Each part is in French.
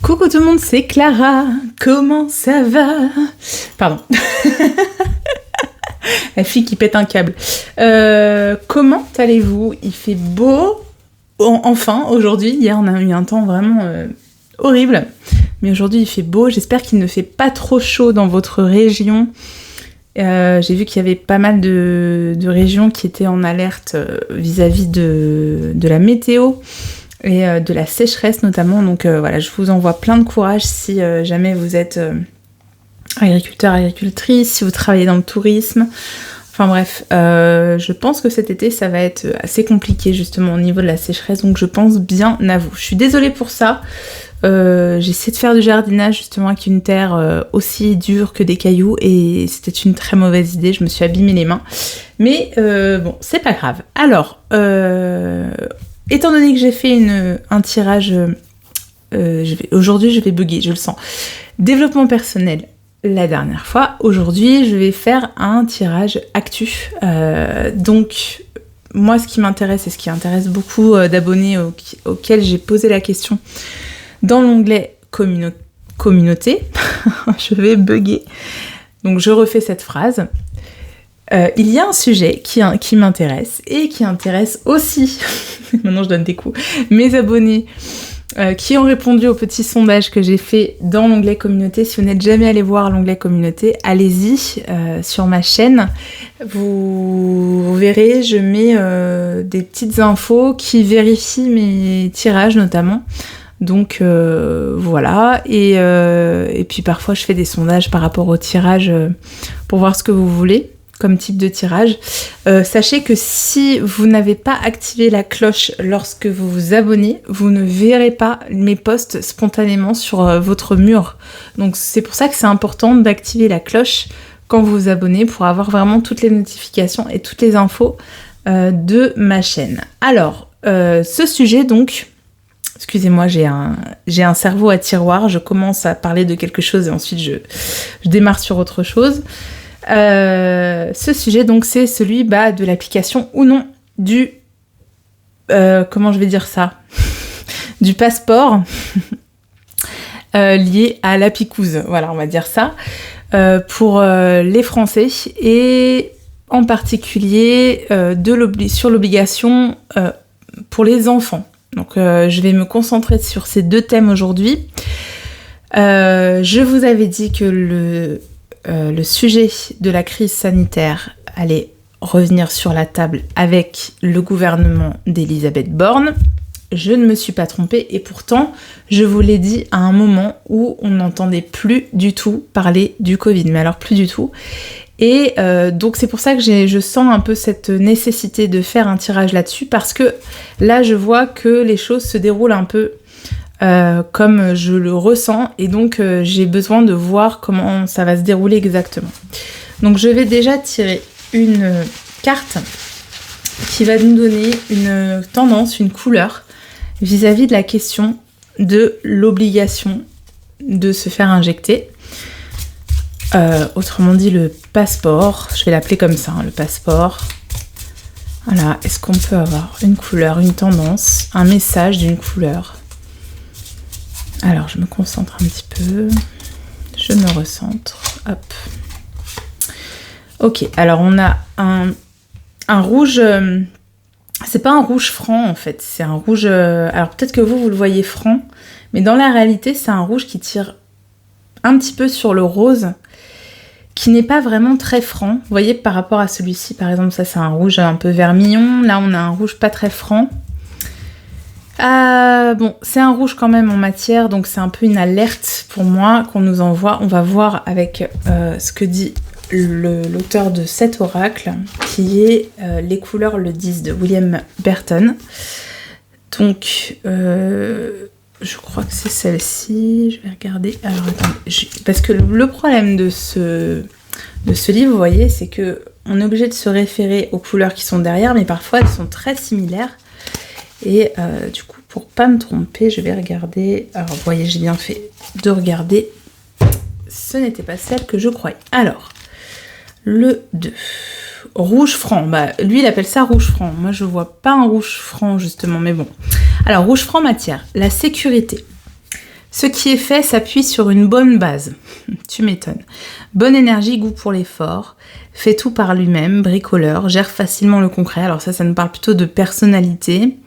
Coucou tout le monde, c'est Clara. Comment ça va? Pardon. La fille qui pète un câble. Comment allez-vous? Il fait beau. Enfin, aujourd'hui. Hier, on a eu un temps vraiment horrible. Mais aujourd'hui, il fait beau. J'espère qu'il ne fait pas trop chaud dans votre région. J'ai vu qu'il y avait pas mal de régions qui étaient en alerte vis-à-vis de la météo et de la sécheresse notamment. Donc voilà, je vous envoie plein de courage si jamais vous êtes agriculteur, agricultrice, si vous travaillez dans le tourisme. Enfin bref, je pense que cet été, ça va être assez compliqué justement au niveau de la sécheresse. Donc je pense bien à vous. Je suis désolée pour ça. J'ai essayé de faire du jardinage justement avec une terre aussi dure que des cailloux et c'était une très mauvaise idée, je me suis abîmé les mains. Mais bon, c'est pas grave. Alors, étant donné que j'ai fait un tirage, aujourd'hui je vais bugger, je le sens. Développement personnel la dernière fois, aujourd'hui je vais faire un tirage actu. Donc, moi ce qui m'intéresse et ce qui intéresse beaucoup d'abonnés auxquels j'ai posé la question, dans l'onglet communauté, je vais bugger. Donc je refais cette phrase. Il y a un sujet qui m'intéresse et qui intéresse aussi, maintenant je donne des coups, mes abonnés qui ont répondu au petit sondage que j'ai fait dans l'onglet communauté. Si vous n'êtes jamais allé voir l'onglet communauté, allez-y sur ma chaîne. Vous verrez, je mets des petites infos qui vérifient mes tirages notamment. Donc voilà, et puis parfois je fais des sondages par rapport au tirage pour voir ce que vous voulez comme type de tirage. Sachez que si vous n'avez pas activé la cloche lorsque vous vous abonnez, vous ne verrez pas mes posts spontanément sur votre mur. Donc c'est pour ça que c'est important d'activer la cloche quand vous vous abonnez pour avoir vraiment toutes les notifications et toutes les infos de ma chaîne. Alors, ce sujet donc... Excusez-moi, j'ai un cerveau à tiroir, je commence à parler de quelque chose et ensuite je démarre sur autre chose. Ce sujet, donc, c'est celui de l'application ou non du... comment je vais dire ça? Du passeport lié à la picouse. Voilà, on va dire ça. Pour les Français et en particulier sur l'obligation pour les enfants. Donc je vais me concentrer sur ces deux thèmes aujourd'hui. Je vous avais dit que le sujet de la crise sanitaire allait revenir sur la table avec le gouvernement d'Elisabeth Borne. Je ne me suis pas trompée et pourtant, je vous l'ai dit à un moment où on n'entendait plus du tout parler du Covid, mais alors plus du tout. Et donc c'est pour ça que je sens un peu cette nécessité de faire un tirage là-dessus, parce que là je vois que les choses se déroulent un peu comme je le ressens, et donc j'ai besoin de voir comment ça va se dérouler exactement. Donc je vais déjà tirer une carte qui va nous donner une tendance, une couleur vis-à-vis de la question de l'obligation de se faire injecter. Autrement dit le passeport, je vais l'appeler comme ça, le passeport. Voilà, est-ce qu'on peut avoir une couleur, une tendance, un message d'une couleur? Alors je me concentre un petit peu, je me recentre, hop. Ok, alors on a un rouge, c'est pas un rouge franc en fait, c'est un rouge, alors peut-être que vous le voyez franc, mais dans la réalité c'est un rouge qui tire un petit peu sur le rose, qui n'est pas vraiment très franc. Vous voyez, par rapport à celui-ci, par exemple, ça c'est un rouge un peu vermillon. Là, on a un rouge pas très franc. Bon, c'est un rouge quand même en matière, donc c'est un peu une alerte pour moi qu'on nous envoie. On va voir avec ce que dit l'auteur de cet oracle, qui est Les couleurs le disent de William Burton. Donc... je crois que c'est celle-ci, je vais regarder. Alors attendez, parce que le problème de ce livre, vous voyez, c'est que on est obligé de se référer aux couleurs qui sont derrière, mais parfois elles sont très similaires. Et du coup, pour pas me tromper, je vais regarder. Alors vous voyez, j'ai bien fait de regarder. Ce n'était pas celle que je croyais. Alors, le 2. Rouge franc, lui il appelle ça rouge franc. Moi je vois pas un rouge franc justement, mais bon. Alors rouge franc matière, la sécurité. Ce qui est fait s'appuie sur une bonne base. Tu m'étonnes. Bonne énergie, goût pour l'effort, fait tout par lui-même, bricoleur, gère facilement le concret. Alors ça nous parle plutôt de personnalité.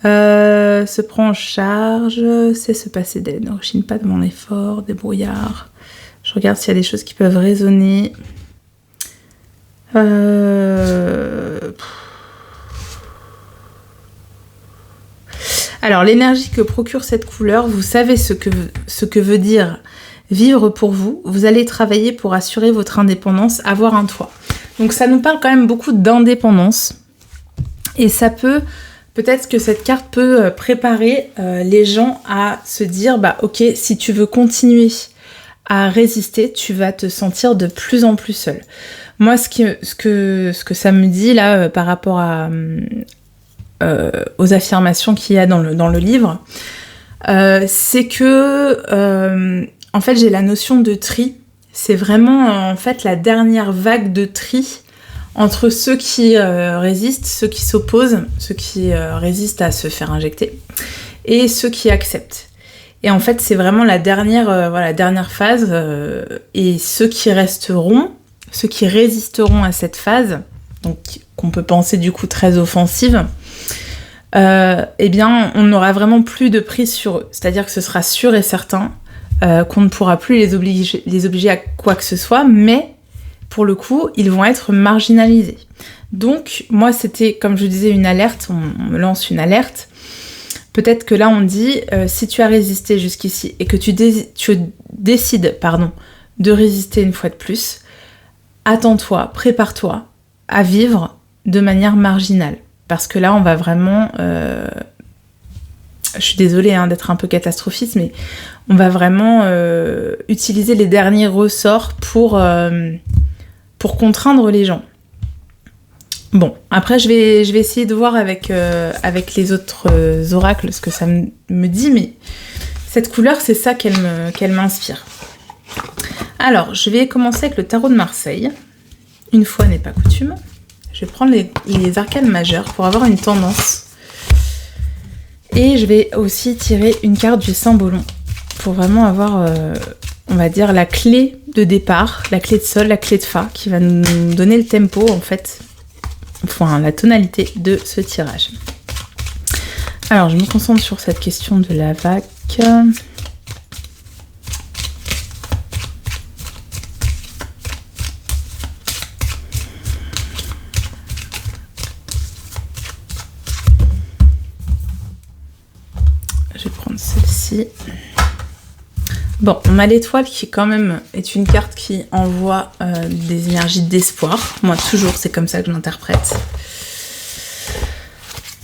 Se prend en charge, sait se passer d'aide, ne rechigne pas devant l'effort, débrouillard. Je regarde s'il y a des choses qui peuvent résonner. Alors, l'énergie que procure cette couleur, vous savez ce que veut dire vivre pour vous. Vous allez travailler pour assurer votre indépendance, avoir un toit. Donc, ça nous parle quand même beaucoup d'indépendance. Et ça peut-être que cette carte peut préparer les gens à se dire, bah ok, si tu veux continuer à résister, tu vas te sentir de plus en plus seul. Moi, ce que ça me dit là par rapport aux affirmations qu'il y a dans le livre, c'est que en fait j'ai la notion de tri. C'est vraiment en fait la dernière vague de tri entre ceux qui résistent, ceux qui s'opposent, ceux qui résistent à se faire injecter, et ceux qui acceptent. Et en fait, c'est vraiment la dernière phase, et ceux qui resteront, ceux qui résisteront à cette phase, donc qu'on peut penser du coup très offensive, eh bien, on n'aura vraiment plus de prise sur eux. C'est-à-dire que ce sera sûr et certain qu'on ne pourra plus les obliger à quoi que ce soit, mais pour le coup, ils vont être marginalisés. Donc, moi, c'était, comme je disais, une alerte, on me lance une alerte. Peut-être que là, on dit, si tu as résisté jusqu'ici et que tu décides de résister une fois de plus, attends-toi, prépare-toi à vivre de manière marginale. Parce que là, on va vraiment... je suis désolée d'être un peu catastrophiste, mais on va vraiment utiliser les derniers ressorts pour contraindre les gens. Bon, après je vais essayer de voir avec les autres oracles ce que ça me dit, mais cette couleur, c'est ça qu'elle m'inspire. Alors, je vais commencer avec le tarot de Marseille. Une fois n'est pas coutume. Je vais prendre les arcanes majeures pour avoir une tendance. Et je vais aussi tirer une carte du Saint-Bolon pour vraiment avoir, on va dire, la clé de départ, la clé de sol, la clé de fa, qui va nous donner le tempo, en fait, enfin la tonalité de ce tirage. Alors, je me concentre sur cette question de la vague. Je vais prendre celle-ci. Bon, on a l'étoile qui quand même est une carte qui envoie des énergies d'espoir. Moi, toujours, c'est comme ça que je l'interprète.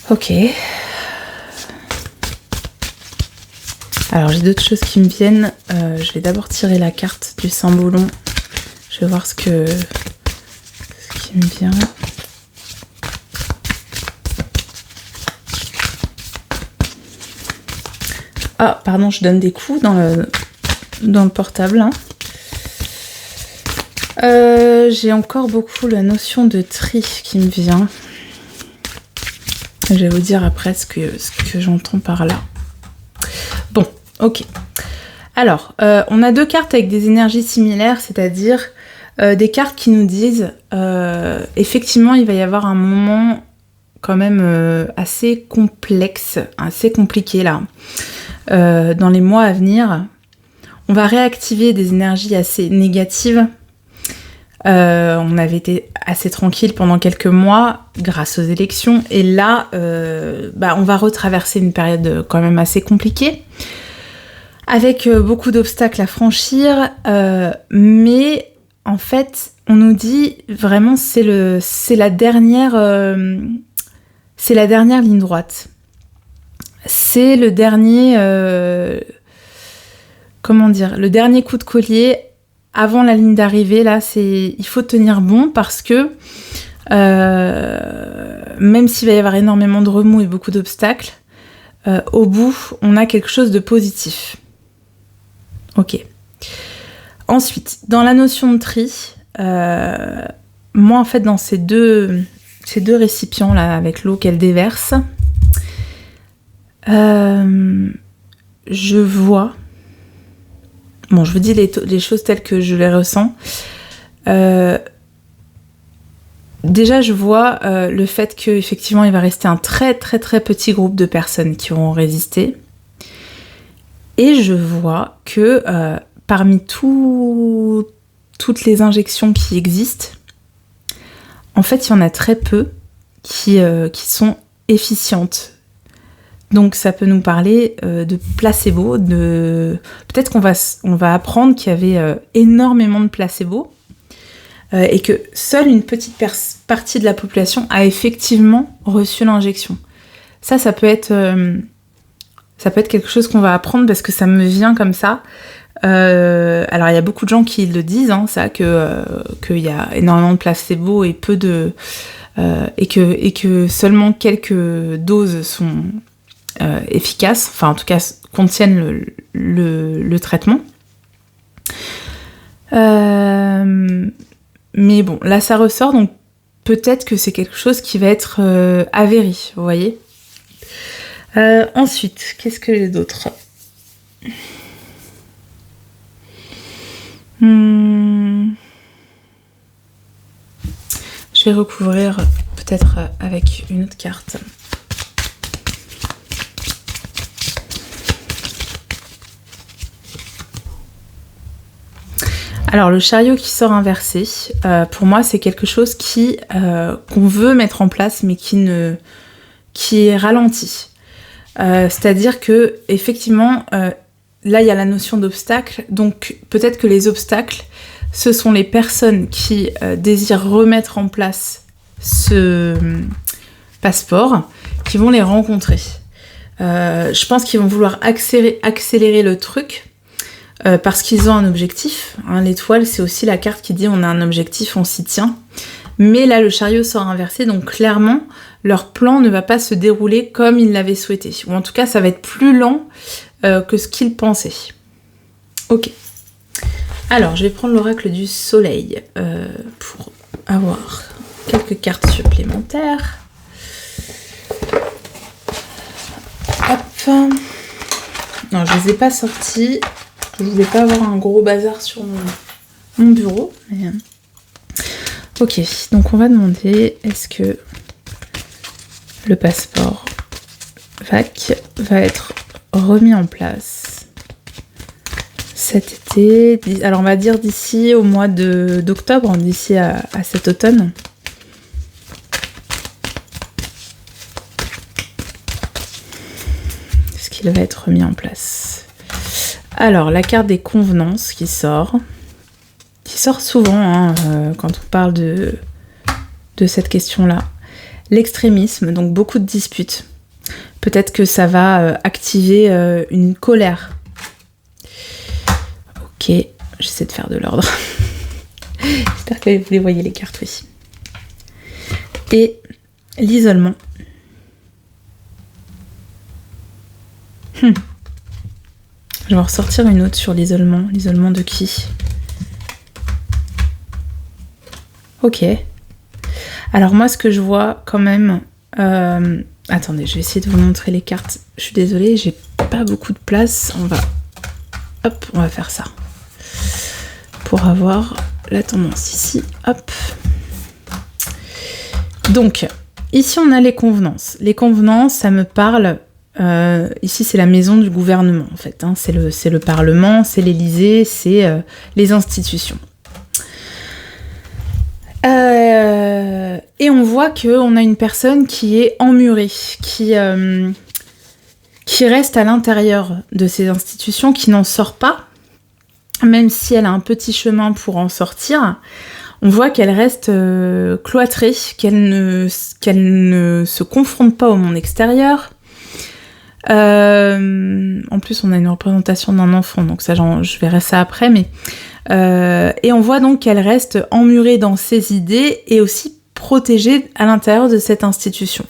Ok. Alors, j'ai d'autres choses qui me viennent. Je vais d'abord tirer la carte du Saint-Bolon. Je vais voir ce qui me vient. Ah, pardon, je donne des coups dans le portable. J'ai encore beaucoup la notion de tri qui me vient. Je vais vous dire après ce que j'entends par là. Bon, ok. Alors, on a deux cartes avec des énergies similaires, c'est-à-dire des cartes qui nous disent effectivement, il va y avoir un moment quand même assez complexe, assez compliqué là. Dans les mois à venir, on va réactiver des énergies assez négatives. On avait été assez tranquille pendant quelques mois grâce aux élections, et là, on va retraverser une période quand même assez compliquée, avec beaucoup d'obstacles à franchir, mais en fait, on nous dit vraiment c'est la dernière ligne droite. C'est le dernier, le dernier coup de collier avant la ligne d'arrivée. Là, il faut tenir bon parce que même s'il va y avoir énormément de remous et beaucoup d'obstacles, au bout, on a quelque chose de positif. Ok. Ensuite, dans la notion de tri, moi en fait dans ces deux récipients là avec l'eau qu'elle déverse, je vois Bon, je vous dis les choses telles que je les ressens. Déjà, je vois le fait qu'effectivement, il va rester un très très très petit groupe de personnes qui auront résisté. Et je vois que parmi toutes les injections qui existent, en fait, il y en a très peu qui sont efficientes. Donc ça peut nous parler de placebo, peut-être qu'on va apprendre qu'il y avait énormément de placebo et que seule une petite partie de la population a effectivement reçu l'injection. Ça peut être quelque chose qu'on va apprendre parce que ça me vient comme ça. Alors il y a beaucoup de gens qui le disent, hein, ça, qu'il y a énormément de placebo et peu de et que seulement quelques doses sont efficaces, enfin en tout cas contiennent le traitement. Mais bon, là ça ressort, donc peut-être que c'est quelque chose qui va être avéré, vous voyez. Ensuite, qu'est-ce que j'ai d'autre ? Je vais recouvrir peut-être avec une autre carte. Alors le chariot qui sort inversé, pour moi c'est quelque chose qu'on veut mettre en place mais qui est ralenti. C'est-à-dire que effectivement là il y a la notion d'obstacle, donc peut-être que les obstacles ce sont les personnes qui désirent remettre en place ce passeport qui vont les rencontrer. Je pense qu'ils vont vouloir accélérer le truc. Parce qu'ils ont un objectif, hein, l'étoile c'est aussi la carte qui dit on a un objectif, on s'y tient, mais là le chariot sort inversé, donc clairement leur plan ne va pas se dérouler comme ils l'avaient souhaité, ou en tout cas ça va être plus lent que ce qu'ils pensaient. Ok, alors je vais prendre l'oracle du soleil pour avoir quelques cartes supplémentaires. Hop, non je les ai pas sorties. Je voulais pas avoir un gros bazar sur mon bureau. Mais... Ok, donc on va demander est-ce que le passeport VAC va être remis en place cet été. Alors on va dire d'ici au mois d'octobre, d'ici à cet automne. Est-ce qu'il va être remis en place ? Alors, la carte des convenances qui sort souvent hein, quand on parle de cette question-là. L'extrémisme, donc beaucoup de disputes. Peut-être que ça va activer une colère. Ok, j'essaie de faire de l'ordre. J'espère que vous les voyez les cartes, oui. Et l'isolement. Je vais en ressortir une autre sur l'isolement. L'isolement de qui ? Ok. Alors moi, ce que je vois quand même... Attendez, je vais essayer de vous montrer les cartes. Je suis désolée, j'ai pas beaucoup de place. On va faire ça. Pour avoir la tendance ici. Hop. Donc, ici on a les convenances. Les convenances, ça me parle... ici c'est la maison du gouvernement en fait, hein. C'est le Parlement, c'est l'Élysée, c'est les institutions. Et on voit qu'on a une personne qui est emmurée, qui reste à l'intérieur de ces institutions, qui n'en sort pas, même si elle a un petit chemin pour en sortir. On voit qu'elle reste cloîtrée, qu'elle ne se confronte pas au monde extérieur. En plus on a une représentation d'un enfant, donc ça je verrai ça après, mais et on voit donc qu'elle reste emmurée dans ses idées et aussi protégée à l'intérieur de cette institution.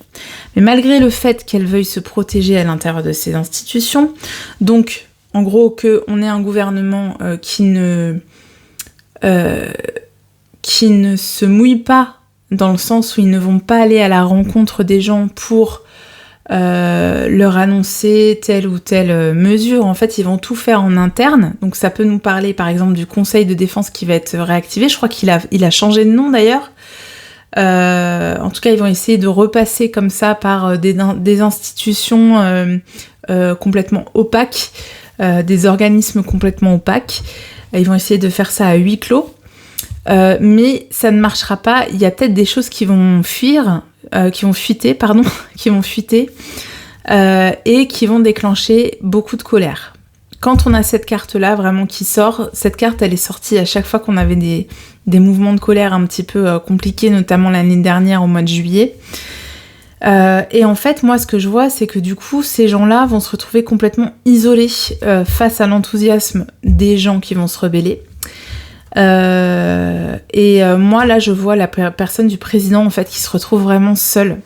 Mais malgré le fait qu'elle veuille se protéger à l'intérieur de ces institutions, donc en gros qu'on ait un gouvernement qui ne se mouille pas, dans le sens où ils ne vont pas aller à la rencontre des gens pour leur annoncer telle ou telle mesure. En fait, ils vont tout faire en interne. Donc ça peut nous parler, par exemple, du Conseil de défense qui va être réactivé. Je crois qu'il a changé de nom d'ailleurs. En tout cas, ils vont essayer de repasser comme ça par des institutions complètement opaques, des organismes complètement opaques. Ils vont essayer de faire ça à huis clos. Mais ça ne marchera pas. Il y a peut-être des choses qui vont fuiter, et qui vont déclencher beaucoup de colère. Quand on a cette carte-là vraiment qui sort, cette carte elle est sortie à chaque fois qu'on avait des mouvements de colère un petit peu compliqués, notamment l'année dernière au mois de juillet. Et en fait, moi, ce que je vois, c'est que du coup, ces gens-là vont se retrouver complètement isolés face à l'enthousiasme des gens qui vont se rebeller. Moi, là, je vois la personne du président, en fait, qui se retrouve vraiment seule,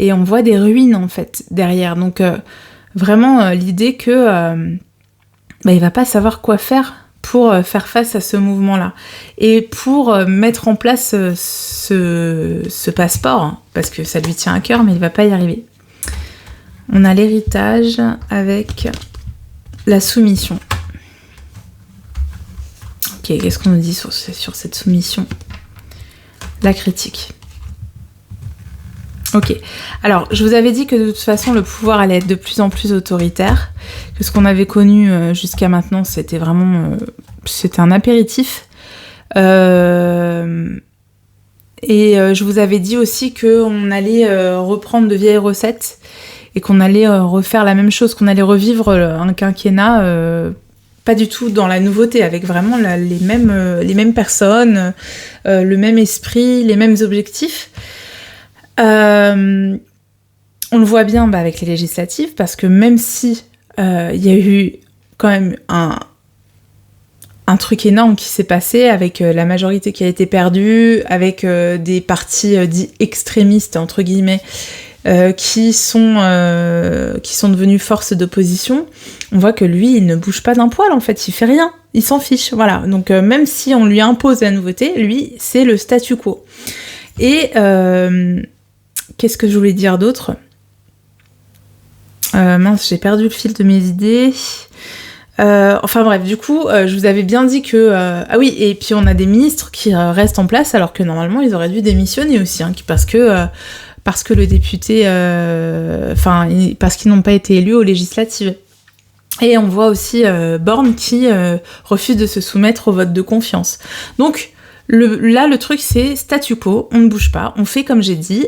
et on voit des ruines, en fait, derrière. Donc, vraiment, l'idée que il va pas savoir quoi faire pour faire face à ce mouvement-là. Et pour mettre en place ce passeport, hein, parce que ça lui tient à cœur, mais il va pas y arriver. On a l'héritage avec la soumission. Ok, qu'est-ce qu'on nous dit sur cette soumission ? La critique. Ok, alors je vous avais dit que de toute façon le pouvoir allait être de plus en plus autoritaire, que ce qu'on avait connu jusqu'à maintenant c'était vraiment c'était un apéritif. Je vous avais dit aussi qu'on allait reprendre de vieilles recettes et qu'on allait refaire la même chose, qu'on allait revivre un quinquennat pas du tout dans la nouveauté, avec vraiment les mêmes personnes, le même esprit, les mêmes objectifs. On le voit bien avec les législatives, parce que même si il y a eu quand même un truc énorme qui s'est passé avec la majorité qui a été perdue, avec des partis dits extrémistes, entre guillemets, qui sont devenus force d'opposition, on voit que lui, il ne bouge pas d'un poil, en fait, il fait rien, il s'en fiche, voilà. Donc même si on lui impose la nouveauté, lui, c'est le statu quo. Et qu'est-ce que je voulais dire d'autre ? Mince, j'ai perdu le fil de mes idées. Enfin bref, du coup, je vous avais bien dit que... ah oui, et puis on a des ministres qui restent en place, alors que normalement, ils auraient dû démissionner aussi, hein, parce que le député... parce qu'ils n'ont pas été élus aux législatives. Et on voit aussi Borne qui refuse de se soumettre au vote de confiance. Donc... Là, le truc, c'est statu quo, on ne bouge pas, on fait comme j'ai dit,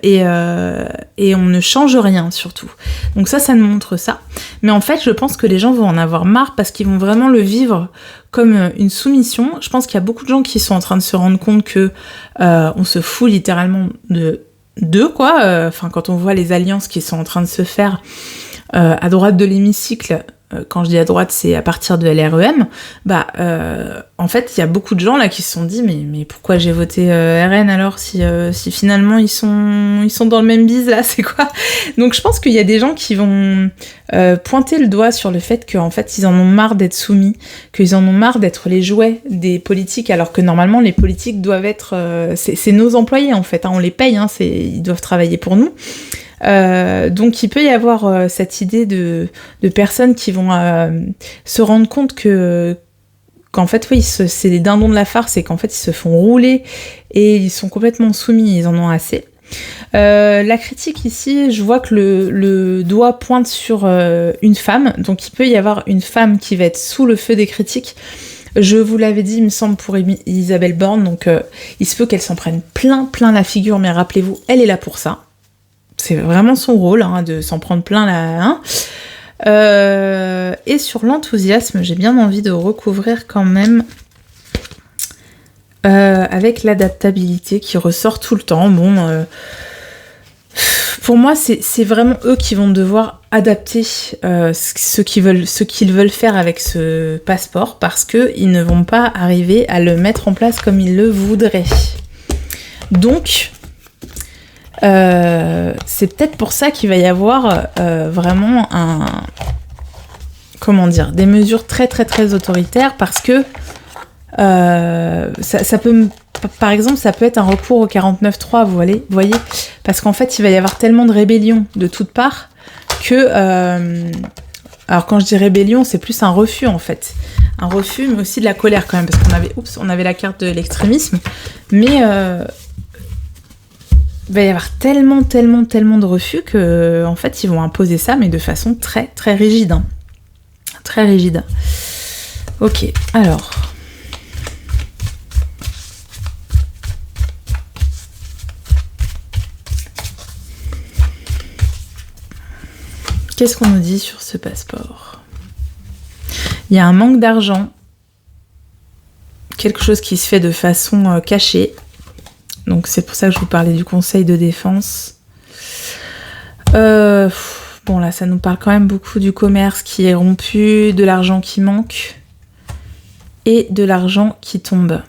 et on ne change rien, surtout. Donc ça nous montre ça. Mais en fait, je pense que les gens vont en avoir marre, parce qu'ils vont vraiment le vivre comme une soumission. Je pense qu'il y a beaucoup de gens qui sont en train de se rendre compte que on se fout littéralement d'eux, quoi. Quand on voit les alliances qui sont en train de se faire à droite de l'hémicycle... Quand je dis à droite, c'est à partir de LREM, en fait, il y a beaucoup de gens là qui se sont dit mais pourquoi j'ai voté RN alors si finalement ils sont dans le même bise là, c'est quoi ? Donc je pense qu'il y a des gens qui vont pointer le doigt sur le fait qu'en fait ils en ont marre d'être soumis, qu'ils en ont marre d'être les jouets des politiques, alors que normalement les politiques doivent être c'est nos employés en fait, hein, on les paye, hein, ils doivent travailler pour nous. Donc il peut y avoir cette idée de personnes qui vont se rendre compte qu'en fait oui, c'est des dindons de la farce, et qu'en fait ils se font rouler et ils sont complètement soumis, ils en ont assez. La critique ici, je vois que le doigt pointe sur une femme, donc il peut y avoir une femme qui va être sous le feu des critiques. Je vous l'avais dit, il me semble, pour Isabelle Borne, donc il se peut qu'elle s'en prenne plein la figure, mais rappelez-vous, elle est là pour ça. C'est vraiment son rôle, hein, de s'en prendre plein là. Hein. Et sur l'enthousiasme, j'ai bien envie de recouvrir quand même avec l'adaptabilité qui ressort tout le temps. Bon, pour moi, c'est vraiment eux qui vont devoir adapter ce qu'ils veulent faire avec ce passeport, parce qu'ils ne vont pas arriver à le mettre en place comme ils le voudraient. Donc... c'est peut-être pour ça qu'il va y avoir vraiment des mesures très très très autoritaires, parce que ça peut par exemple, ça peut être un recours au 49.3, vous voyez, parce qu'en fait, il va y avoir tellement de rébellions de toutes parts que... alors, quand je dis rébellion, c'est plus un refus, en fait. Un refus, mais aussi de la colère, quand même, parce qu'on avait la carte de l'extrémisme, mais... il va y avoir tellement de refus que, en fait, ils vont imposer ça, mais de façon très, très rigide. Hein. Très rigide. Ok, alors... Qu'est-ce qu'on nous dit sur ce passeport? Il y a un manque d'argent. Quelque chose qui se fait de façon cachée. Donc c'est pour ça que je vous parlais du conseil de défense. Bon là, ça nous parle quand même beaucoup du commerce qui est rompu, de l'argent qui manque et de l'argent qui tombe.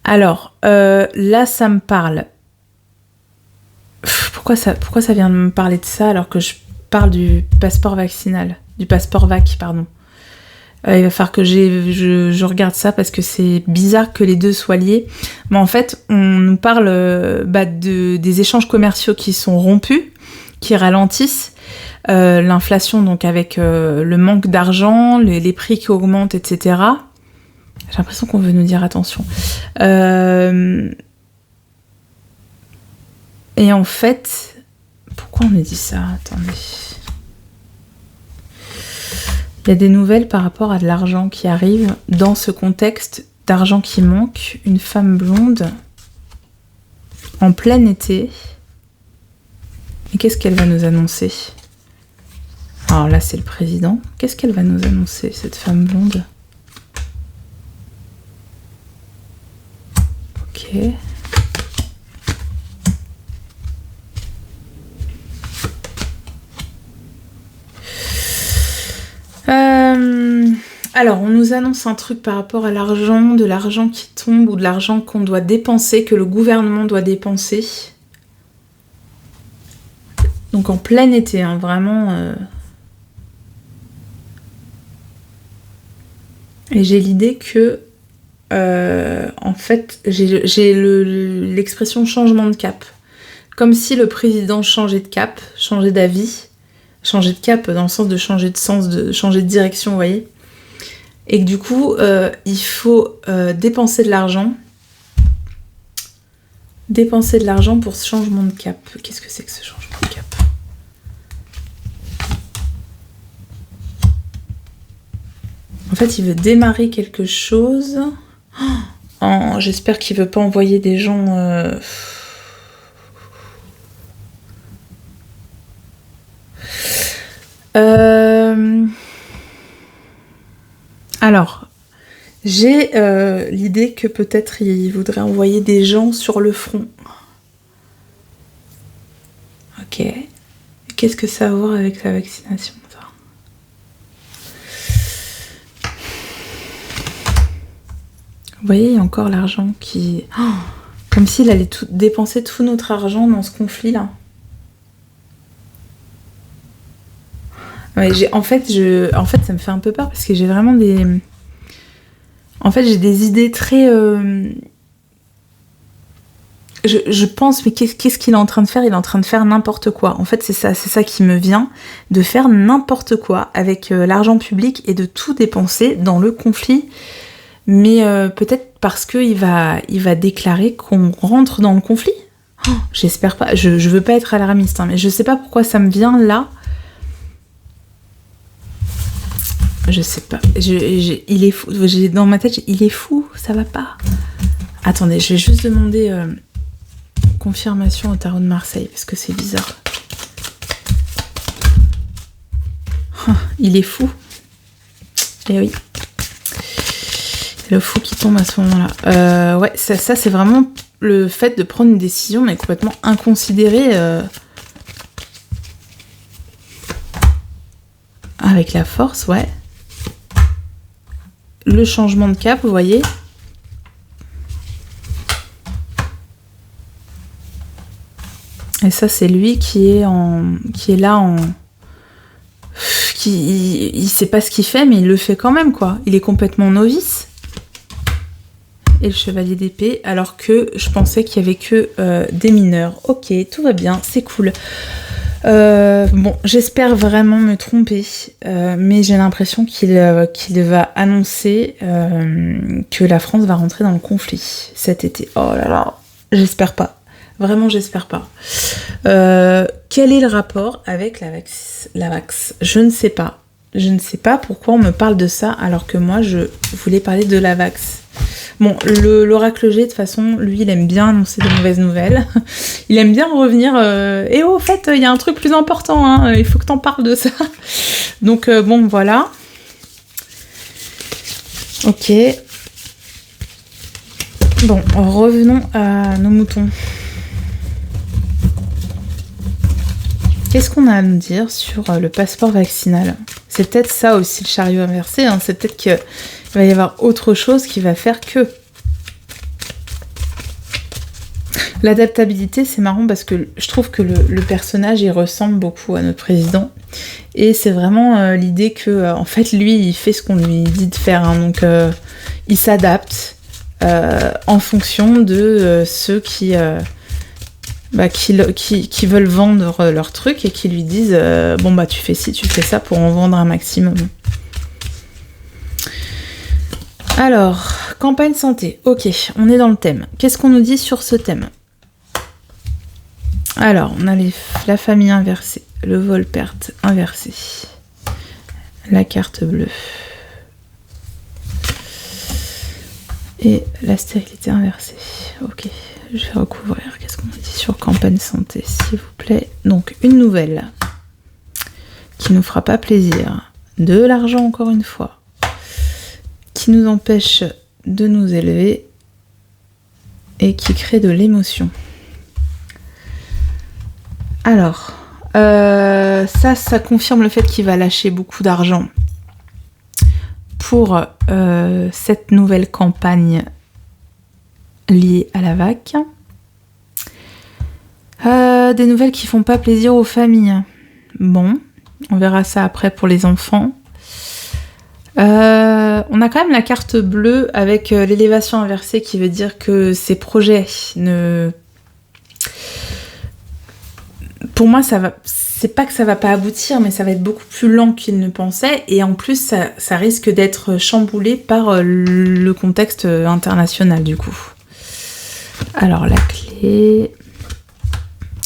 Alors, là ça me parle. Pourquoi ça vient de me parler de ça alors que je parle du passeport vaccinal, du passeport VAC, pardon. Il va falloir que je regarde ça parce que c'est bizarre que les deux soient liés. Mais en fait, on nous parle des échanges commerciaux qui sont rompus, qui ralentissent, l'inflation donc avec le manque d'argent, les prix qui augmentent, etc. J'ai l'impression qu'on veut nous dire attention. Et en fait, pourquoi on me dit ça? Attendez. Il y a des nouvelles par rapport à de l'argent qui arrive dans ce contexte d'argent qui manque. Une femme blonde en plein été. Et qu'est-ce qu'elle va nous annoncer? Alors là, c'est le président. Qu'est-ce qu'elle va nous annoncer, cette femme blonde? Ok. Alors, on nous annonce un truc par rapport à l'argent, de l'argent qui tombe ou de l'argent qu'on doit dépenser, que le gouvernement doit dépenser. Donc en plein été, hein, vraiment. Et j'ai l'idée que, en fait, j'ai l'expression changement de cap. Comme si le président changeait de cap, changeait d'avis. Changer de cap dans le sens de changer de sens, de changer de direction, vous voyez. Et que du coup, il faut dépenser de l'argent. Dépenser de l'argent pour ce changement de cap. Qu'est-ce que c'est que ce changement de cap? En fait, il veut démarrer quelque chose. Oh, j'espère qu'il veut pas envoyer des gens... Alors, j'ai l'idée que peut-être il voudrait envoyer des gens sur le front. Ok. Qu'est-ce que ça a à voir avec la vaccination, ça? Vous voyez, il y a encore l'argent qui... Oh, comme s'il allait dépenser tout notre argent dans ce conflit-là. Ouais, en fait, ça me fait un peu peur parce que j'ai vraiment des... En fait, j'ai des idées très... Je pense, mais qu'est-ce qu'il est en train de faire? Il est en train de faire n'importe quoi. En fait, c'est ça qui me vient, de faire n'importe quoi avec l'argent public et de tout dépenser dans le conflit. Mais peut-être parce qu'il va déclarer qu'on rentre dans le conflit. Oh, j'espère pas. Je veux pas être alarmiste, hein, mais je sais pas pourquoi ça me vient là. Je sais pas. Il est fou. Dans ma tête, il est fou. Ça va pas. Attendez, je vais juste demander confirmation au tarot de Marseille parce que c'est bizarre. Il est fou. Eh oui. C'est le fou qui tombe à ce moment-là. Ouais, ça c'est vraiment le fait de prendre une décision mais complètement inconsidérée. Avec la force, ouais. Le changement de cap, vous voyez. Et ça, c'est lui qui est là qu'il sait pas ce qu'il fait, mais il le fait quand même, quoi. Il est complètement novice. Et le chevalier d'épée, alors que je pensais qu'il y avait que des mineurs. Ok, tout va bien, c'est cool. Bon, j'espère vraiment me tromper, mais j'ai l'impression qu'il va annoncer que la France va rentrer dans le conflit cet été. Oh là là, j'espère pas. Vraiment, j'espère pas. Quel est le rapport avec la Vax? Je ne sais pas. Je ne sais pas pourquoi on me parle de ça alors que moi, je voulais parler de la Vax. Bon, l'oracle G, de toute façon, lui, il aime bien annoncer de mauvaises nouvelles. Il aime bien revenir. Et au fait, il y a un truc plus important, hein, il faut que t'en parles de ça. Donc, bon, voilà. Ok. Bon, revenons à nos moutons. Qu'est-ce qu'on a à nous dire sur le passeport vaccinal? C'est peut-être ça aussi le chariot inversé, hein. C'est peut-être qu'il va y avoir autre chose qui va faire que... L'adaptabilité, c'est marrant parce que je trouve que le personnage, il ressemble beaucoup à notre président. Et c'est vraiment l'idée que, en fait, lui, il fait ce qu'on lui dit de faire, hein. Donc, il s'adapte en fonction de ceux qui veulent vendre leur truc et qui lui disent bon bah tu fais ci, tu fais ça pour en vendre un maximum. Alors, campagne santé, ok, on est dans le thème. Qu'est-ce qu'on nous dit sur ce thème? Alors, on a la famille inversée, le vol-perte inversé, la carte bleue et la stérilité inversée. Ok. Je vais recouvrir. Qu'est-ce qu'on dit sur campagne santé, s'il vous plaît? Donc, une nouvelle qui nous fera pas plaisir. De l'argent, encore une fois. Qui nous empêche de nous élever. Et qui crée de l'émotion. Alors, ça confirme le fait qu'il va lâcher beaucoup d'argent pour cette nouvelle campagne liées à la VAC. Des nouvelles qui font pas plaisir aux familles. Bon, on verra ça après pour les enfants. On a quand même la carte bleue avec l'élévation inversée qui veut dire que ces projets ne... Pour moi, ça va... C'est pas que ça va pas aboutir, mais ça va être beaucoup plus lent qu'il ne pensait. Et en plus, ça risque d'être chamboulé par le contexte international, du coup. Alors, la clé,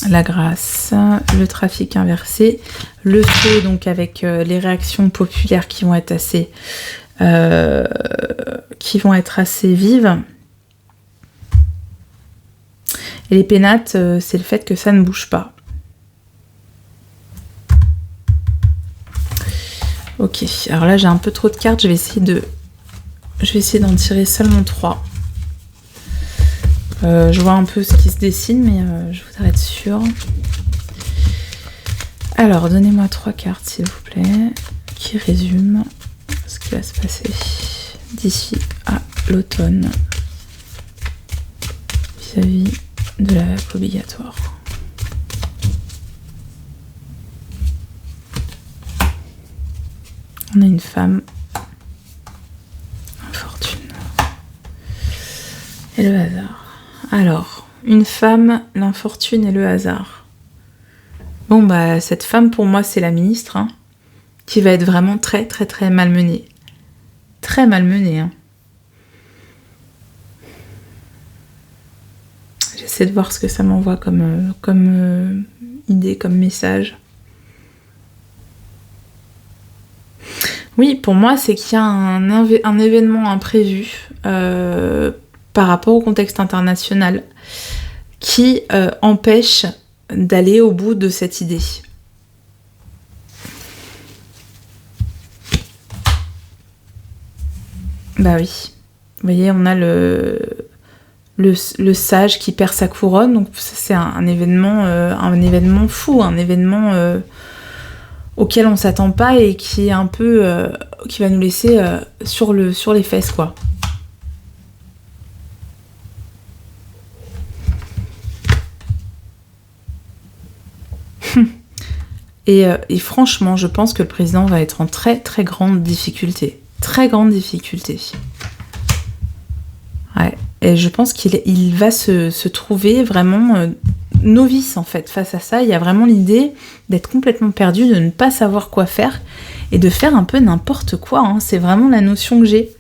la grâce, le trafic inversé, le feu, donc avec les réactions populaires qui vont être assez vives. Et les pénates, c'est le fait que ça ne bouge pas. Ok, alors là j'ai un peu trop de cartes, je vais essayer d'en tirer seulement 3. Je vois un peu ce qui se dessine, mais je voudrais être sûre. Alors, donnez-moi 3 cartes, s'il vous plaît, qui résument ce qui va se passer d'ici à l'automne vis-à-vis de la vague obligatoire. On a une femme, infortune et le hasard. Alors, une femme, l'infortune et le hasard. Bon, bah, cette femme, pour moi, c'est la ministre, hein, qui va être vraiment très, très, très malmenée. Très malmenée, hein. J'essaie de voir ce que ça m'envoie comme idée, comme message. Oui, pour moi, c'est qu'il y a un événement imprévu par rapport au contexte international qui empêche d'aller au bout de cette idée. Bah oui. Vous voyez, on a le sage qui perd sa couronne, donc c'est un événement fou, un événement auquel on s'attend pas et qui est un peu qui va nous laisser sur les fesses, quoi. Et franchement, je pense que le président va être en très très grande difficulté. Très grande difficulté. Ouais. Et je pense qu'il va se trouver vraiment novice en fait face à ça. Il y a vraiment l'idée d'être complètement perdu, de ne pas savoir quoi faire et de faire un peu n'importe quoi. Hein. C'est vraiment la notion que j'ai.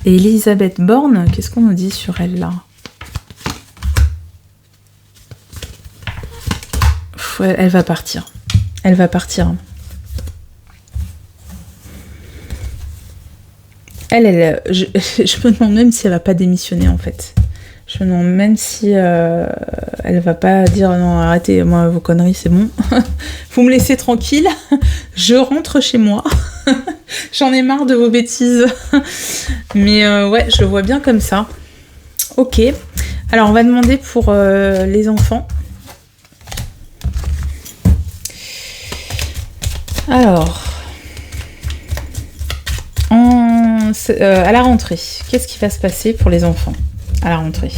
Et Elisabeth Borne, qu'est-ce qu'on nous dit sur elle là? Elle va partir. Elle va partir. Je me demande même si elle va pas démissionner en fait. Je me demande même si elle va pas dire non, arrêtez, moi vos conneries c'est bon. Vous me laissez tranquille. Je rentre chez moi. J'en ai marre de vos bêtises. Mais ouais, je le vois bien comme ça. Ok. Alors on va demander pour les enfants. Alors, à la rentrée, qu'est-ce qui va se passer pour les enfants à la rentrée?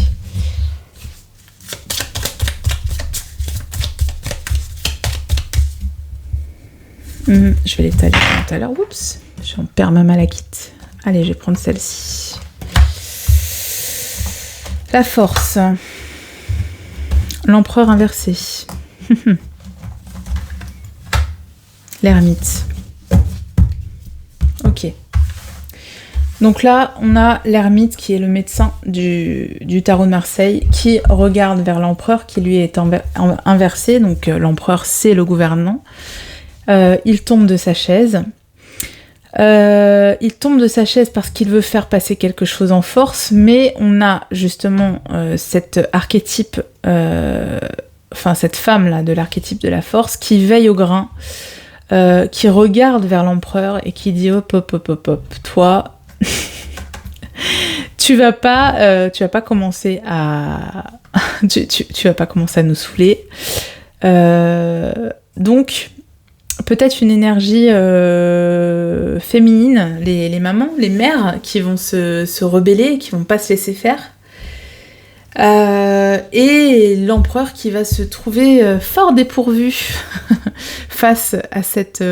Je vais l'étaler tout à l'heure. Oups, j'en perds ma malachite. Allez, je vais prendre celle-ci. La force. L'empereur inversé. L'ermite. Ok. Donc là, on a l'ermite qui est le médecin du tarot de Marseille qui regarde vers l'empereur qui lui est inversé. Donc l'empereur, c'est le gouvernant. Il tombe de sa chaise. Il tombe de sa chaise parce qu'il veut faire passer quelque chose en force, mais on a justement cet archétype, cette femme-là de l'archétype de la force qui veille au grain, qui regarde vers l'empereur et qui dit hop, toi, tu vas pas commencer à tu vas pas commencer à nous saouler. Donc peut-être une énergie féminine, les mamans, les mères qui vont se rebeller, qui vont pas se laisser faire. Et l'empereur qui va se trouver fort dépourvu face à cette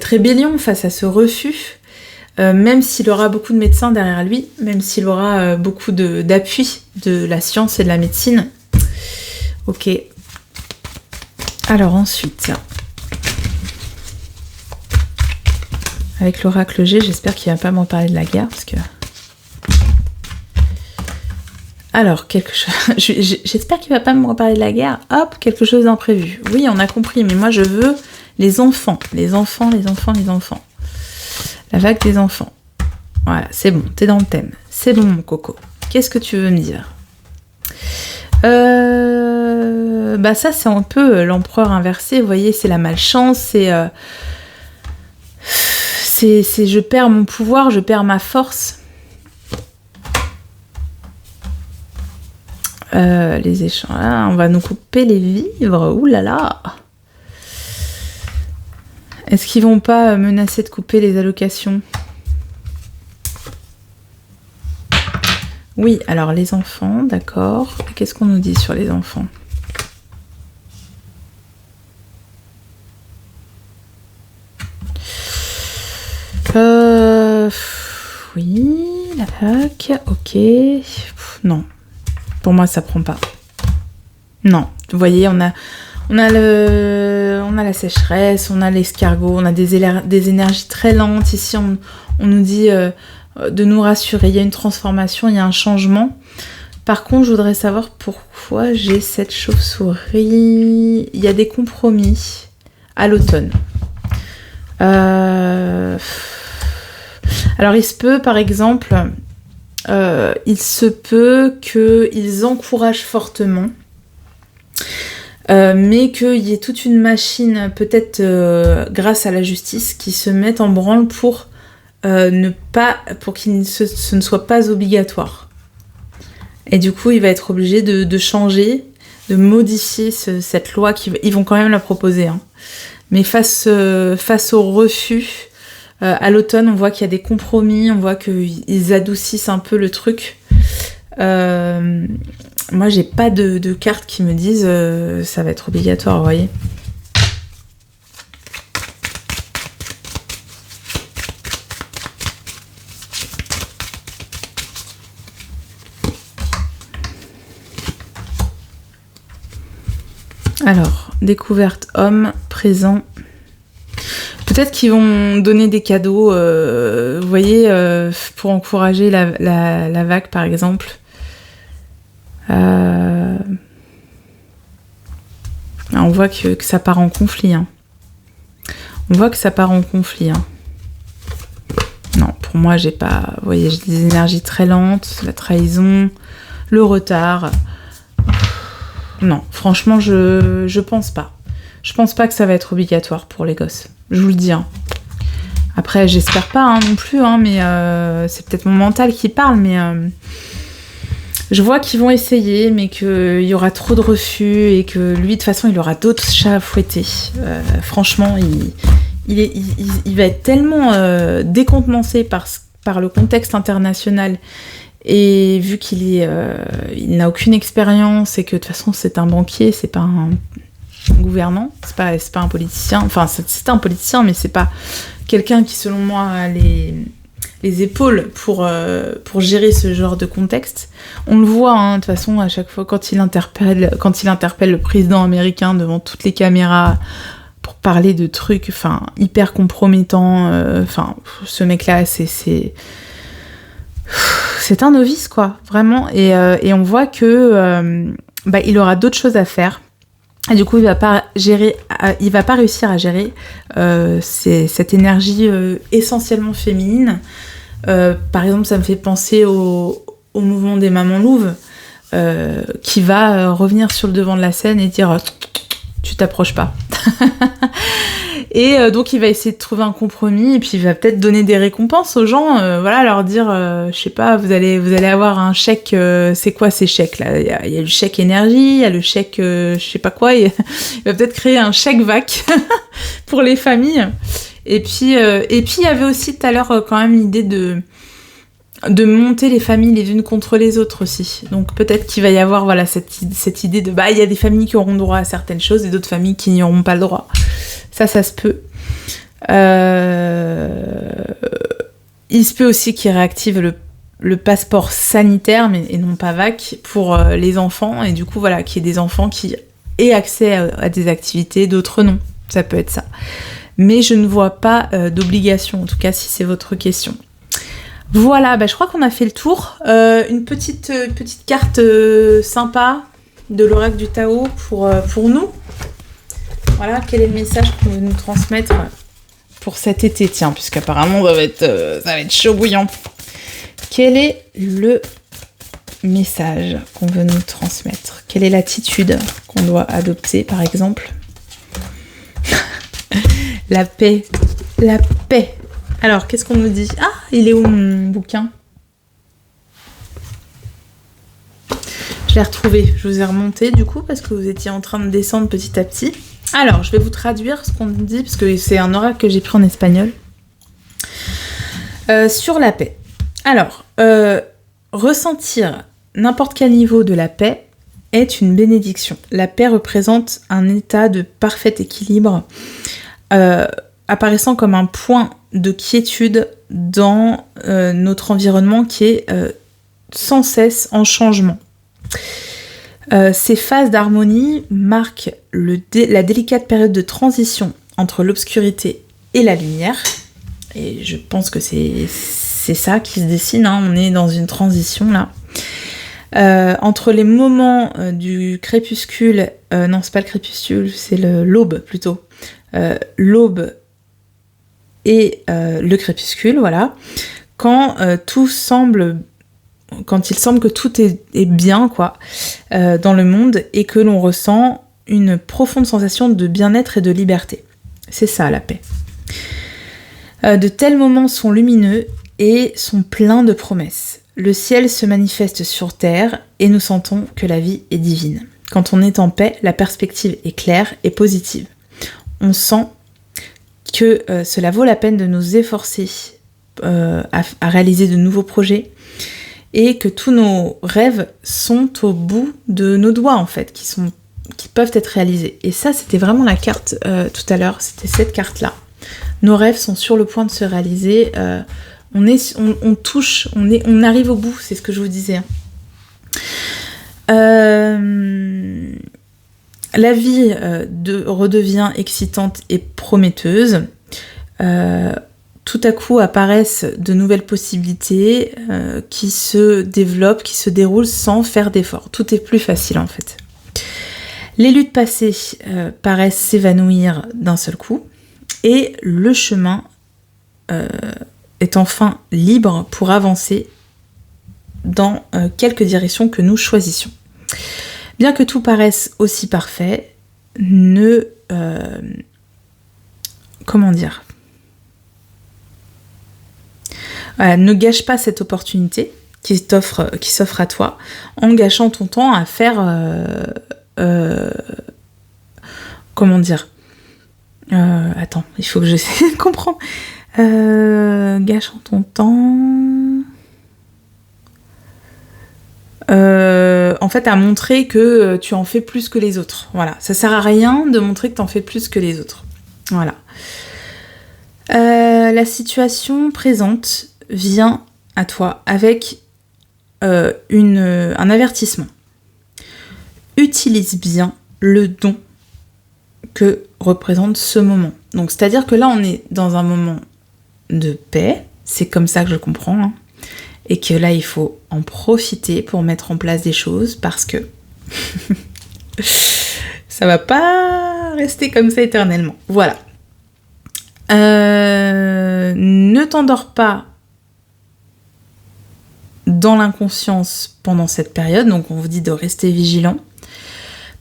rébellion, face à ce refus, même s'il aura beaucoup de médecins derrière lui, même s'il aura beaucoup d'appui de la science et de la médecine. Ok. Alors ensuite, avec l'oracle G, j'espère qu'il va pas m'en parler de la guerre, parce que... Alors, j'espère qu'il va pas me reparler de la guerre. Hop, quelque chose d'imprévu. Oui, on a compris, mais moi je veux les enfants. Les enfants. La vague des enfants. Voilà, c'est bon, t'es dans le thème. C'est bon, mon coco. Qu'est-ce que tu veux me dire? Ça, c'est un peu l'empereur inversé. Vous voyez, c'est la malchance, c'est je perds mon pouvoir, je perds ma force. Les échanges, on va nous couper les vivres, oulala. Est-ce qu'ils vont pas menacer de couper les allocations? Oui, alors les enfants, d'accord. Qu'est-ce qu'on nous dit sur les enfants? Oui, la fac, ok. Non. Pour moi, ça prend pas. Non, vous voyez, on a la sécheresse, on a l'escargot, on a des énergies très lentes. Ici, on nous dit de nous rassurer. Il y a une transformation, il y a un changement. Par contre, je voudrais savoir pourquoi j'ai cette chauve-souris. Il y a des compromis à l'automne. Alors, il se peut, par exemple... il se peut qu'ils encouragent fortement, mais qu'il y ait toute une machine, peut-être grâce à la justice, qui se mette en branle pour qu'il ce ne soit pas obligatoire. Et du coup, il va être obligé de changer, de modifier cette loi. Ils vont quand même la proposer, hein. Mais face au refus... à l'automne, on voit qu'il y a des compromis, on voit qu'ils adoucissent un peu le truc. Moi, j'ai pas de cartes qui me disent ça va être obligatoire, vous voyez. Alors, découverte homme, présent. Peut-être qu'ils vont donner des cadeaux, vous voyez, pour encourager la vague, par exemple. On voit que ça part en conflit. Hein. On voit que ça part en conflit. Hein. Non, pour moi, j'ai pas... Vous voyez, j'ai des énergies très lentes, la trahison, le retard... Non, franchement, je pense pas. Je pense pas que ça va être obligatoire pour les gosses. Je vous le dis. Hein. Après, j'espère pas non plus, mais c'est peut-être mon mental qui parle, mais je vois qu'ils vont essayer, mais qu'il y aura trop de refus et que lui, de toute façon, il aura d'autres chats à fouetter. Franchement, il va être tellement décontenancé par le contexte international. Et vu qu'il n'a aucune expérience et que de toute façon c'est un banquier, c'est pas un gouvernant, c'est pas un politicien, enfin c'est un politicien mais c'est pas quelqu'un qui selon moi a les épaules pour gérer ce genre de contexte. On le voit de toute façon à chaque fois quand il interpelle le président américain devant toutes les caméras pour parler de trucs hyper compromettants, ce mec là c'est un novice, quoi, vraiment. Et on voit que il aura d'autres choses à faire. Et du coup, il va pas réussir à gérer cette énergie essentiellement féminine. Par exemple, ça me fait penser au mouvement des mamans louves, qui va revenir sur le devant de la scène et dire tu t'approches pas. Et donc il va essayer de trouver un compromis et puis il va peut-être donner des récompenses aux gens, leur dire je sais pas, vous allez avoir un chèque, c'est quoi ces chèques là, il y a le chèque énergie, il y a le chèque je sais pas quoi, il va peut-être créer un chèque vac pour les familles. Et puis il y avait aussi tout à l'heure quand même l'idée de monter les familles les unes contre les autres aussi. Donc peut-être qu'il va y avoir cette idée de il y a des familles qui auront droit à certaines choses et d'autres familles qui n'y auront pas le droit. Ça se peut. Il se peut aussi qu'il réactive le passeport sanitaire et non pas VAC pour les enfants et du coup qu'il y ait des enfants qui aient accès à des activités, d'autres non. Ça peut être ça. Mais je ne vois pas d'obligation, en tout cas si c'est votre question. Voilà, je crois qu'on a fait le tour. Une petite carte sympa de l'oracle du Tao pour nous. Voilà, quel est le message qu'on veut nous transmettre pour cet été, tiens, puisqu'apparemment ça va être chaud bouillant. Quel est le message qu'on veut nous transmettre? Quelle est l'attitude qu'on doit adopter, par exemple? La paix. La paix. Alors, qu'est-ce qu'on nous dit? Ah, il est où mon bouquin? Je l'ai retrouvé. Je vous ai remonté, du coup, parce que vous étiez en train de descendre petit à petit. Alors, je vais vous traduire ce qu'on nous dit, parce que c'est un oracle que j'ai pris en espagnol. Sur la paix. Alors, ressentir n'importe quel niveau de la paix est une bénédiction. La paix représente un état de parfait équilibre, apparaissant comme un point de quiétude dans notre environnement qui est sans cesse en changement. Ces phases d'harmonie marquent la délicate période de transition entre l'obscurité et la lumière. Et je pense que c'est ça qui se dessine, on est dans une transition là. Entre les moments du crépuscule, non c'est pas le crépuscule, c'est l'aube plutôt. L'aube et le crépuscule, voilà. Quand il semble que tout est bien, quoi, dans le monde et que l'on ressent une profonde sensation de bien-être et de liberté. C'est ça, la paix. De tels moments sont lumineux et sont pleins de promesses. Le ciel se manifeste sur terre et nous sentons que la vie est divine. Quand on est en paix, la perspective est claire et positive. On sent que cela vaut la peine de nous efforcer à réaliser de nouveaux projets et que tous nos rêves sont au bout de nos doigts en fait, qui peuvent être réalisés. Et ça, c'était vraiment la carte tout à l'heure, c'était cette carte-là. Nos rêves sont sur le point de se réaliser, on touche, on arrive au bout, c'est ce que je vous disais. La vie redevient excitante et prometteuse. Tout à coup apparaissent de nouvelles possibilités qui se développent, qui se déroulent sans faire d'efforts. Tout est plus facile en fait. Les luttes passées paraissent s'évanouir d'un seul coup et le chemin est enfin libre pour avancer dans quelque direction que nous choisissions. Bien que tout paraisse aussi parfait, comment dire ? Ne gâche pas cette opportunité qui s'offre à toi en gâchant ton temps à faire comment dire, attends, il faut que j'essaie de comprendre. Gâchant ton temps, en fait à montrer que tu en fais plus que les autres. Voilà, ça sert à rien de montrer que tu en fais plus que les autres. Voilà. La situation présente vient à toi avec un avertissement. Utilise bien le don que représente ce moment. Donc, c'est-à-dire que là, on est dans un moment de paix, c'est comme ça que je comprends, hein, et que là, il faut en profiter pour mettre en place des choses parce que ça va pas rester comme ça éternellement. Voilà. Ne t'endors pas dans l'inconscience pendant cette période, donc on vous dit de rester vigilant,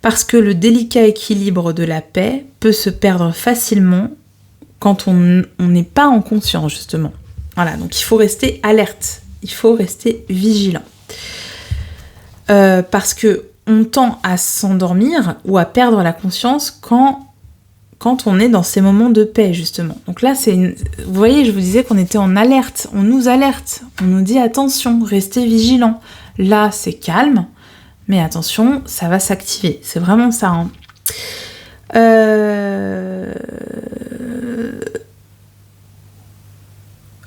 parce que le délicat équilibre de la paix peut se perdre facilement quand on n'est pas en conscience, justement. Voilà, donc il faut rester alerte, il faut rester vigilant. Parce que on tend à s'endormir ou à perdre la conscience quand on est dans ces moments de paix, justement. Donc là, vous voyez, je vous disais qu'on était en alerte, on nous alerte, on nous dit attention, restez vigilants. Là, c'est calme, mais attention, ça va s'activer. C'est vraiment ça. Hein.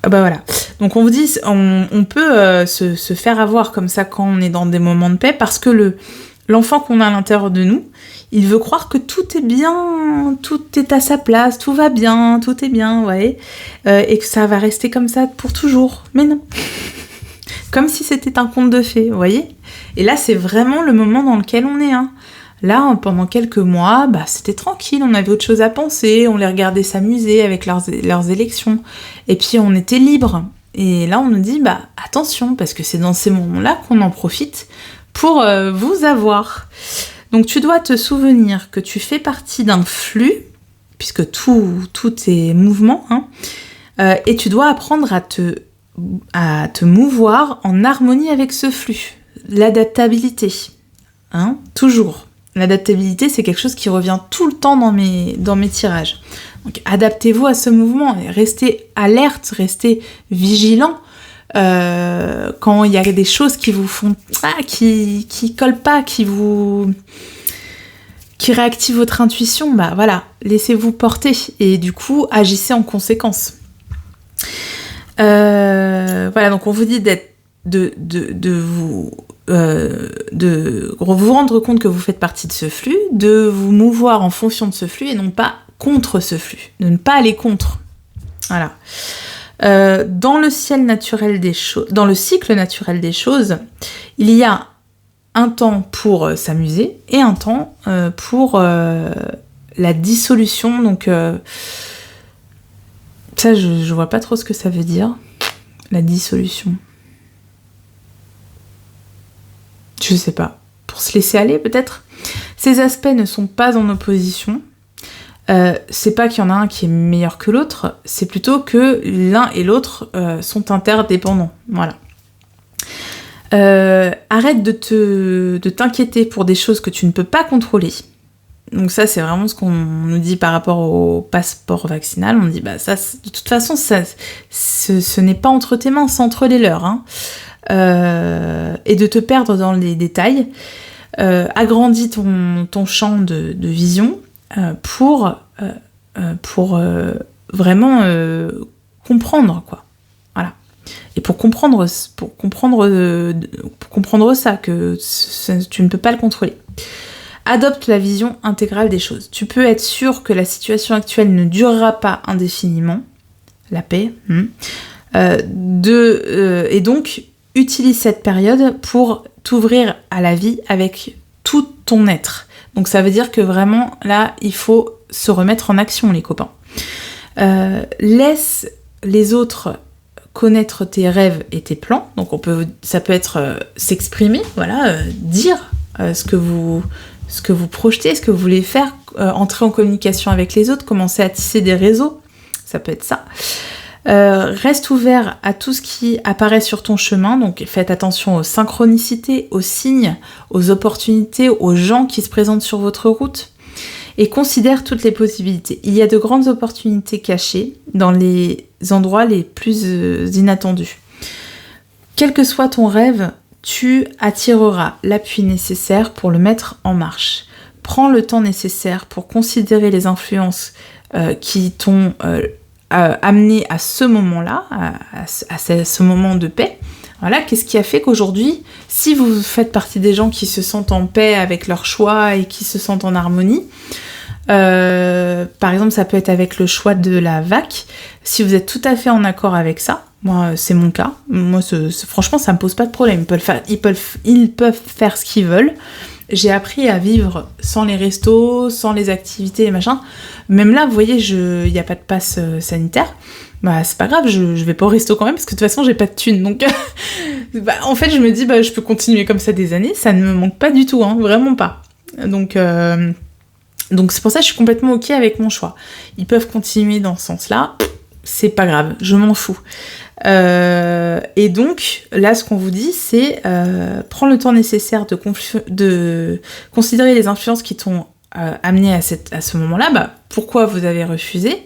Bah voilà. Donc on vous dit, on peut se faire avoir comme ça quand on est dans des moments de paix, parce que l'enfant qu'on a à l'intérieur de nous, il veut croire que tout est bien, tout est à sa place, tout va bien, tout est bien, vous voyez, et que ça va rester comme ça pour toujours. Mais non. Comme si c'était un conte de fées, vous voyez. Et là, c'est vraiment le moment dans lequel on est. Hein. Là, pendant quelques mois, c'était tranquille, on avait autre chose à penser, on les regardait s'amuser avec leurs élections, et puis on était libre. Et là, on nous dit, attention, parce que c'est dans ces moments-là qu'on en profite pour vous avoir. Donc tu dois te souvenir que tu fais partie d'un flux, puisque tout est mouvement, hein, et tu dois apprendre à te mouvoir en harmonie avec ce flux. L'adaptabilité, hein, toujours. L'adaptabilité, c'est quelque chose qui revient tout le temps dans mes tirages. Donc adaptez-vous à ce mouvement, et restez alerte, restez vigilant. Quand il y a des choses qui vous font qui collent pas, qui réactivent votre intuition, voilà, laissez-vous porter et du coup agissez en conséquence. Voilà, donc on vous dit de vous rendre compte que vous faites partie de ce flux, de vous mouvoir en fonction de ce flux et non pas contre ce flux, de ne pas aller contre. Voilà. Dans le cycle naturel des choses, il y a un temps pour s'amuser et un temps pour la dissolution. Donc ça, je vois pas trop ce que ça veut dire, la dissolution. Je sais pas. Pour se laisser aller, peut-être. Ces aspects ne sont pas en opposition. C'est pas qu'il y en a un qui est meilleur que l'autre, c'est plutôt que l'un et l'autre sont interdépendants. Voilà. Arrête de t'inquiéter pour des choses que tu ne peux pas contrôler. Donc ça, c'est vraiment ce qu'on nous dit par rapport au passeport vaccinal. On dit, ça, de toute façon, ce n'est pas entre tes mains, c'est entre les leurs. Hein. et de te perdre dans les détails. Agrandis ton champ de vision pour vraiment comprendre, quoi. Voilà. Et pour comprendre ça, que tu ne peux pas le contrôler. Adopte la vision intégrale des choses. Tu peux être sûr que la situation actuelle ne durera pas indéfiniment. La paix. Et donc, utilise cette période pour t'ouvrir à la vie avec tout ton être. Donc ça veut dire que vraiment, là, il faut se remettre en action, les copains. Laisse les autres connaître tes rêves et tes plans. Donc ça peut être s'exprimer, voilà, dire ce que vous projetez, ce que vous voulez faire, entrer en communication avec les autres, commencer à tisser des réseaux, ça peut être ça. Reste ouvert à tout ce qui apparaît sur ton chemin, donc faites attention aux synchronicités, aux signes, aux opportunités, aux gens qui se présentent sur votre route, et considère toutes les possibilités. Il y a de grandes opportunités cachées dans les endroits les plus inattendus. Quel que soit ton rêve, tu attireras l'appui nécessaire pour le mettre en marche. Prends le temps nécessaire pour considérer les influences qui t'ont amené à ce moment-là, à ce moment de paix. Voilà, qu'est-ce qui a fait qu'aujourd'hui, si vous faites partie des gens qui se sentent en paix avec leur choix et qui se sentent en harmonie, par exemple, ça peut être avec le choix de la VAC, si vous êtes tout à fait en accord avec ça, moi c'est mon cas, moi franchement ça me pose pas de problème, ils peuvent faire ce qu'ils veulent. J'ai appris à vivre sans les restos, sans les activités et machin. Même là, vous voyez, il n'y a pas de passe sanitaire. Bah, c'est pas grave, je vais pas au resto quand même, parce que de toute façon, j'ai pas de thunes. Donc, en fait, je me dis, je peux continuer comme ça des années. Ça ne me manque pas du tout, hein, vraiment pas. Donc, c'est pour ça que je suis complètement OK avec mon choix. Ils peuvent continuer dans ce sens-là. C'est pas grave, je m'en fous. Et donc, là, ce qu'on vous dit, c'est prends le temps nécessaire de considérer les influences qui t'ont amené à ce moment-là. Pourquoi vous avez refusé,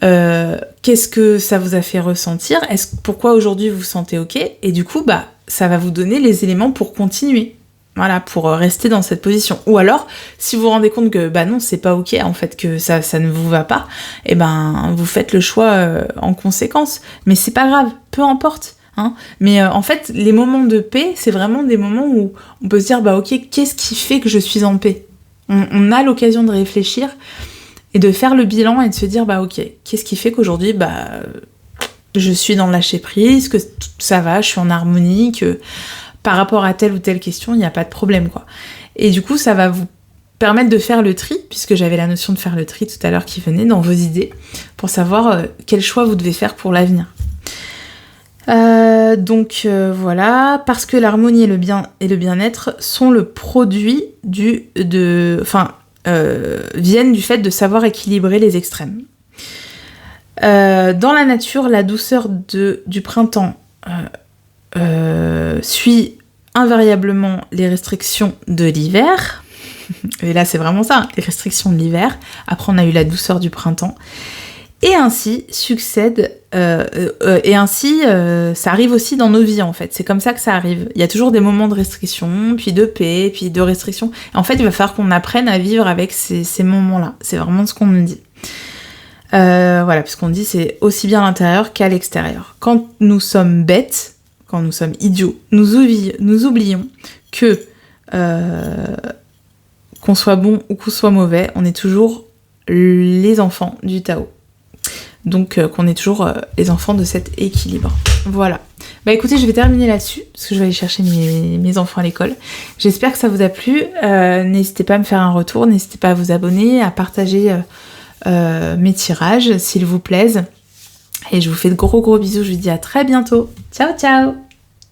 qu'est-ce que ça vous a fait ressentir, pourquoi aujourd'hui vous vous sentez OK, et du coup, ça va vous donner les éléments pour continuer. Voilà, pour rester dans cette position. Ou alors, si vous vous rendez compte que non, c'est pas OK, en fait, que ça ne vous va pas, vous faites le choix en conséquence. Mais c'est pas grave, peu importe. Hein. Mais en fait, les moments de paix, c'est vraiment des moments où on peut se dire, OK, qu'est-ce qui fait que je suis en paix ? On a l'occasion de réfléchir et de faire le bilan et de se dire, OK, qu'est-ce qui fait qu'aujourd'hui, je suis dans le lâcher-prise, que ça va, je suis en harmonie, que par rapport à telle ou telle question, il n'y a pas de problème, quoi. Et du coup, ça va vous permettre de faire le tri, puisque j'avais la notion de faire le tri tout à l'heure qui venait dans vos idées, pour savoir quel choix vous devez faire pour l'avenir. Voilà, parce que l'harmonie et le bien-être sont le produit viennent du fait de savoir équilibrer les extrêmes. Dans la nature, la douceur du printemps suit invariablement les restrictions de l'hiver. Et là, c'est vraiment ça, les restrictions de l'hiver. Après, on a eu la douceur du printemps. Et ainsi ça arrive aussi dans nos vies, en fait. C'est comme ça que ça arrive. Il y a toujours des moments de restriction, puis de paix, puis de restriction. Et en fait, il va falloir qu'on apprenne à vivre avec ces moments-là. C'est vraiment ce qu'on nous dit. Voilà, puisqu'on dit c'est aussi bien à l'intérieur qu'à l'extérieur. Quand nous sommes bêtes, quand nous sommes idiots, nous oublions que qu'on soit bon ou qu'on soit mauvais, on est toujours les enfants du Tao. Donc qu'on est toujours les enfants de cet équilibre. Voilà. Écoutez, je vais terminer là-dessus, parce que je vais aller chercher mes enfants à l'école. J'espère que ça vous a plu. N'hésitez pas à me faire un retour, n'hésitez pas à vous abonner, à partager mes tirages, s'ils vous plaisent. Et je vous fais de gros bisous, je vous dis à très bientôt. Ciao, ciao!